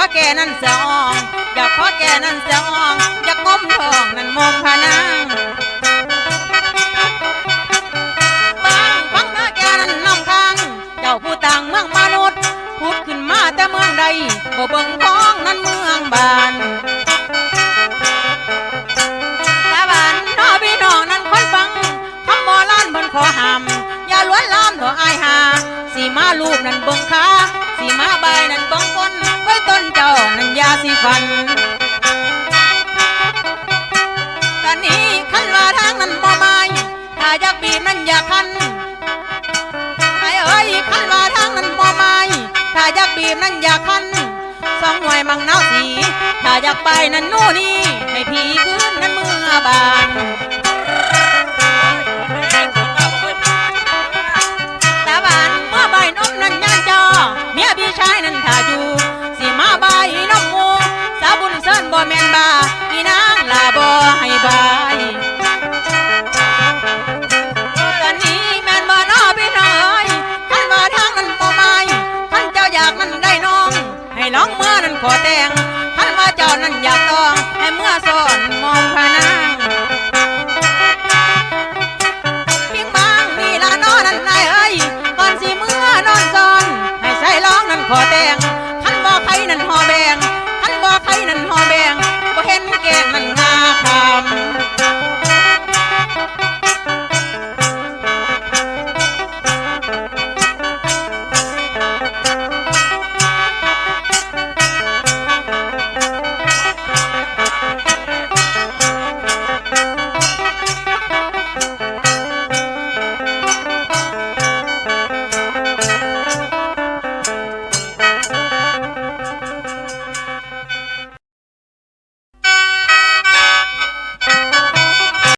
อแก่นั้นเสียอ่องอยากขอแก่นั้นเสียอ่องอยากก้มทองนั้นมองพานางบางฟังเนื้อแก่นั้นน้ำค้างเจ้าผู้ต่างเมืองมนุษย์พูดขึ้นมาแต่เมืองใดบ่เบิ่งท้องนั้นเมืองบ้านตาบ้านน้อพี่น้องนั้นคอยฟังคำโบราณเพิ่นขอห้ามอย่าล้วนลามต่ออายหาสีมาลูกนั้นเบิ่งขาสีมาใบนั้นเบิ่งก้นไว้ต้นเจ้านั้นยาสีฟันตอนนี้ขันว่าทางนั้นบ่ไม่ถ้าอยากบีบนั้นอยากคันไอ้เอ้ยขันว่าทางนั้นบ่ไม่ถ้าอยากบีบนั้นอยากคันสองหน่วยมังนาวสีถ้าอยากไปนั้นนู่นนี่ให้พี่ขึ้นนั้นเมื่อบานตาบานเมื่อใบนมนั้นย่างจอเมียพี่ชายนั้นถ้าอยู่สิมาใบนมมูสาบุญเซินบ่แม่นบาพี่นางลาบ่ให้ใบตอนนี้แม่นบ่น้อพี่น้อยขันว่าทางนั้นบ่ไม่ขันเจ้าอยากนั้นได้น้องให้น้องเมื่อนั้นขอแต่งขันว่าเจ้านั้นอยากต้องให้เมื่อสอนมองพานาง